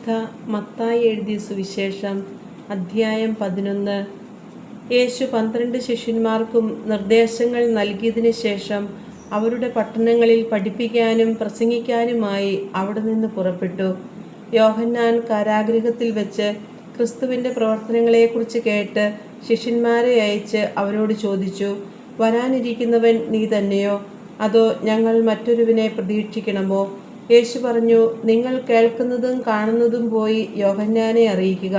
വിശുദ്ധ മത്തായി എഴുതിയ സുവിശേഷം അധ്യായം 11. യേശു 12 ശിഷ്യന്മാർക്കും നിർദ്ദേശങ്ങൾ നൽകിയതിനു ശേഷം അവരുടെ പട്ടണങ്ങളിൽ പഠിപ്പിക്കാനും പ്രസംഗിക്കാനുമായി അവിടെ നിന്ന് പുറപ്പെട്ടു. യോഹന്നാൻ കാരാഗൃഹത്തിൽ വെച്ച് ക്രിസ്തുവിൻ്റെ പ്രവർത്തനങ്ങളെക്കുറിച്ച് കേട്ട് ശിഷ്യന്മാരെ അയച്ച് അവരോട് ചോദിച്ചു, വരാനിരിക്കുന്നവൻ നീ തന്നെയോ, അതോ ഞങ്ങൾ മറ്റൊരുവിനെ പ്രതീക്ഷിക്കണമോ? യേശു പറഞ്ഞു, നിങ്ങൾ കേൾക്കുന്നതും കാണുന്നതും പോയി യോഹന്നാനെ അറിയിക്കുക.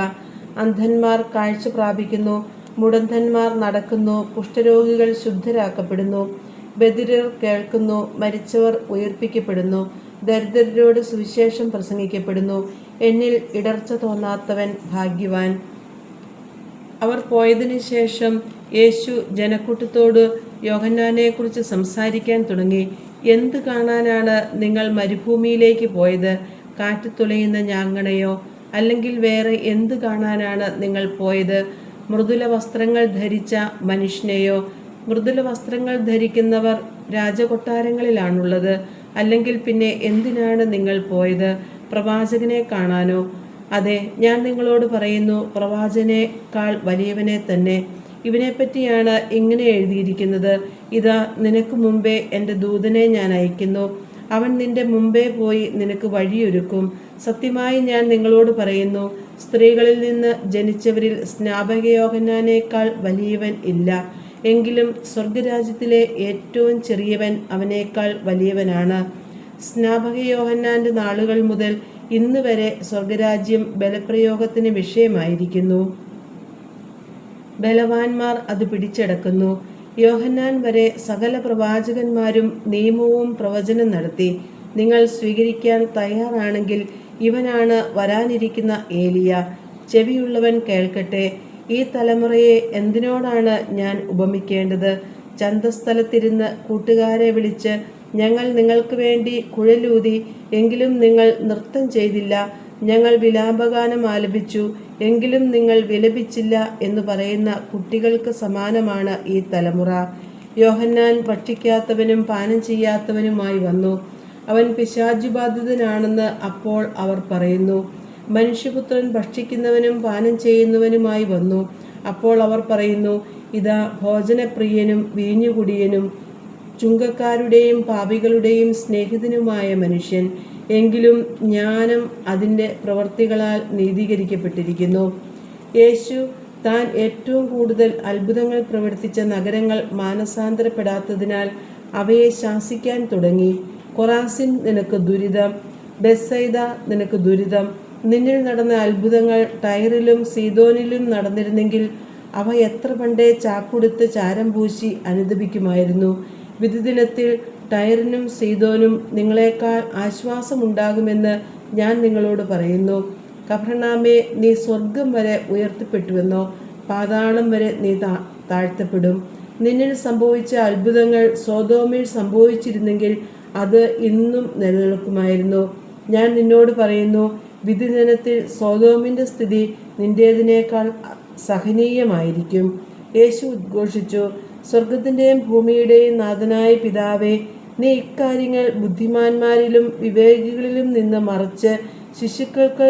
അന്ധന്മാർ കാഴ്ച പ്രാപിക്കുന്നു, മുടന്തന്മാർ നടക്കുന്നു, കുഷ്ഠരോഗികൾ ശുദ്ധരാക്കപ്പെടുന്നു, ബധിരർ കേൾക്കുന്നു, മരിച്ചവർ ഉയർപ്പിക്കപ്പെടുന്നു, ദരിദ്രരോട് സുവിശേഷം പ്രസംഗിക്കപ്പെടുന്നു. എന്നിൽ ഇടർച്ച തോന്നാത്തവൻ ഭാഗ്യവാൻ. അവർ പോയതിനു ശേഷം യേശു ജനക്കൂട്ടത്തോട് യോഹന്നാനെക്കുറിച്ച് സംസാരിക്കാൻ തുടങ്ങി. എന്ത് കാണാനാണ് നിങ്ങൾ മരുഭൂമിയിലേക്ക് പോയത്? കാറ്റ് തുളയുന്ന ഞാങ്ങണയോ? അല്ലെങ്കിൽ വേറെ എന്ത് കാണാനാണ് നിങ്ങൾ പോയത്? മൃദുല വസ്ത്രങ്ങൾ ധരിച്ച മനുഷ്യനെയോ? മൃദുല വസ്ത്രങ്ങൾ ധരിക്കുന്നവർ രാജകൊട്ടാരങ്ങളിലാണുള്ളത്. അല്ലെങ്കിൽ പിന്നെ എന്തിനാണ് നിങ്ങൾ പോയത്? പ്രവാചകനെ കാണാനോ? അതെ, ഞാൻ നിങ്ങളോട് പറയുന്നു, പ്രവാചകനേക്കാൾ വലിയവനെ തന്നെ. ഇവനെപ്പറ്റിയാണ് ഇങ്ങനെ എഴുതിയിരിക്കുന്നത്, ഇതാ നിനക്ക് മുമ്പേ എൻ്റെ ദൂതനെ ഞാൻ അയക്കുന്നു, അവൻ നിന്റെ മുമ്പേ പോയി നിനക്ക് വഴിയൊരുക്കും. സത്യമായി ഞാൻ നിങ്ങളോട് പറയുന്നു, സ്ത്രീകളിൽ നിന്ന് ജനിച്ചവരിൽ സ്നാപക യോഹന്നാനേക്കാൾ വലിയവൻ ഇല്ല. എങ്കിലും സ്വർഗരാജ്യത്തിലെ ഏറ്റവും ചെറിയവൻ അവനേക്കാൾ വലിയവനാണ്. സ്നാപക യോഹന്നാൻ്റെ നാളുകൾ മുതൽ ഇന്ന് വരെ സ്വർഗരാജ്യം ബലപ്രയോഗത്തിന് വിഷയമായിരിക്കുന്നു. ബലവാന്മാർ അത് പിടിച്ചടക്കുന്നു. യോഹന്നാൻ വരെ സകല പ്രവാചകന്മാരും നിയമവും പ്രവചനം നടത്തി. നിങ്ങൾ സ്വീകരിക്കാൻ തയ്യാറാണെങ്കിൽ ഇവനാണ് വരാനിരിക്കുന്ന ഏലിയ. ചെവിയുള്ളവൻ കേൾക്കട്ടെ. ഈ തലമുറയെ എന്തിനോടാണ് ഞാൻ ഉപമിക്കേണ്ടത്? ചന്തസ്ഥലത്തിരുന്ന് കൂട്ടുകാരെ വിളിച്ച്, ഞങ്ങൾ നിങ്ങൾക്ക് വേണ്ടി കുഴലൂതി, എങ്കിലും നിങ്ങൾ നൃത്തം ചെയ്തില്ല. ഞങ്ങൾ വിലാപഗാനം ആലപിച്ചു, എങ്കിലും നിങ്ങൾ വിലപിച്ചില്ല എന്ന് പറയുന്ന കുട്ടികൾക്ക് സമാനമാണ് ഈ തലമുറ. യോഹന്നാൻ ഭക്ഷിക്കാത്തവനും പാനം ചെയ്യാത്തവനുമായി വന്നു. അവൻ പിശാചുബാധിതനാണെന്ന് അപ്പോൾ അവർ പറയുന്നു. മനുഷ്യപുത്രൻ ഭക്ഷിക്കുന്നവനും പാനം ചെയ്യുന്നവനുമായി വന്നു. അപ്പോൾ അവർ പറയുന്നു, ഇതാ ഭോജനപ്രിയനും വീഞ്ഞുകുടിയനും ചുങ്കക്കാരുടെയും പാപികളുടെയും സ്നേഹിതനുമായ മനുഷ്യൻ. എങ്കിലും ജ്ഞാനം അതിൻ്റെ പ്രവൃത്തികളാൽ നീതീകരിക്കപ്പെട്ടിരിക്കുന്നു. യേശു താൻ ഏറ്റവും കൂടുതൽ അത്ഭുതങ്ങൾ പ്രവർത്തിച്ച നഗരങ്ങൾ മാനസാന്തരപ്പെടാത്തതിനാൽ അവയെ ശാസിക്കാൻ തുടങ്ങി. കൊറാസിൻ നിനക്ക് ദുരിതം, ബെത്സൈദ നിനക്ക് ദുരിതം. നിന്നിൽ നടന്ന അത്ഭുതങ്ങൾ ടൈറിലും സീദോനിലും നടന്നിരുന്നെങ്കിൽ അവ എത്ര പണ്ടേ ചാക്കുടുത്ത് ചാരം പൂശി അനുദപിക്കുമായിരുന്നു. വിധിദിനത്തിൽ ടൈറിനും സീദോനും നിങ്ങളെക്കാൾ ആശ്വാസമുണ്ടാകുമെന്ന് ഞാൻ നിങ്ങളോട് പറയുന്നു. കഫർനൗമേ, നീ സ്വർഗം വരെ ഉയർത്തപ്പെട്ടുവെന്നോ? പാതാളം വരെ നീ താഴ്ത്തപ്പെടും. നിന്നിൽ സംഭവിച്ച അത്ഭുതങ്ങൾ സോദോമിൽ സംഭവിച്ചിരുന്നെങ്കിൽ അത് ഇന്നും നിലനിൽക്കുമായിരുന്നു. ഞാൻ നിന്നോട് പറയുന്നു, വിധിദിനത്തിൽ സോദോമിൻ്റെ സ്ഥിതി നിന്റേതിനേക്കാൾ സഹനീയമായിരിക്കും. യേശു ഉദ്ഘോഷിച്ചു, സ്വർഗത്തിൻ്റെയും ഭൂമിയുടെയും നാഥനായ പിതാവേ, നീ ഇക്കാര്യങ്ങൾ ബുദ്ധിമാന്മാരിലും വിവേകികളിലും നിന്ന് മറച്ച് ശിശുക്കൾക്ക്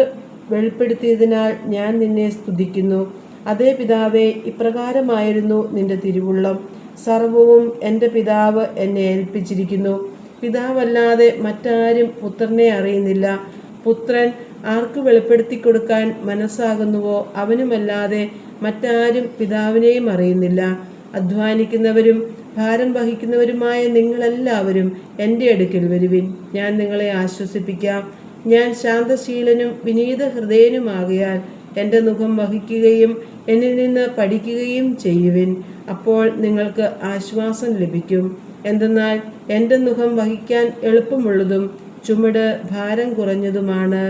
വെളിപ്പെടുത്തിയതിനാൽ ഞാൻ നിന്നെ സ്തുതിക്കുന്നു. അതേ പിതാവേ, ഇപ്രകാരമായിരുന്നു നിന്റെ തിരുവുള്ളം. സർവവും എൻ്റെ പിതാവ് എന്നെ ഏൽപ്പിച്ചിരിക്കുന്നു. പിതാവല്ലാതെ മറ്റാരും പുത്രനെ അറിയുന്നില്ല. പുത്രൻ ആർക്ക് വെളിപ്പെടുത്തി കൊടുക്കാൻ മനസ്സാകുന്നുവോ അവനുമല്ലാതെ മറ്റാരും പിതാവിനെയും അറിയുന്നില്ല. അധ്വാനിക്കുന്നവരും ഭാരം വഹിക്കുന്നവരുമായ നിങ്ങളെല്ലാവരും എൻ്റെ അടുക്കൽ വരുവിൻ, ഞാൻ നിങ്ങളെ ആശ്വസിപ്പിക്കാം. ഞാൻ ശാന്തശീലനും വിനീത ഹൃദയനുമാകയാൽ എൻ്റെ മുഖം വഹിക്കുകയും എന്നിൽ നിന്ന് പഠിക്കുകയും ചെയ്യുവിൻ. അപ്പോൾ നിങ്ങൾക്ക് ആശ്വാസം ലഭിക്കും. എന്തെന്നാൽ എൻ്റെ മുഖം വഹിക്കാൻ എളുപ്പമുള്ളതും ചുമട് ഭാരം കുറഞ്ഞതുമാണ്.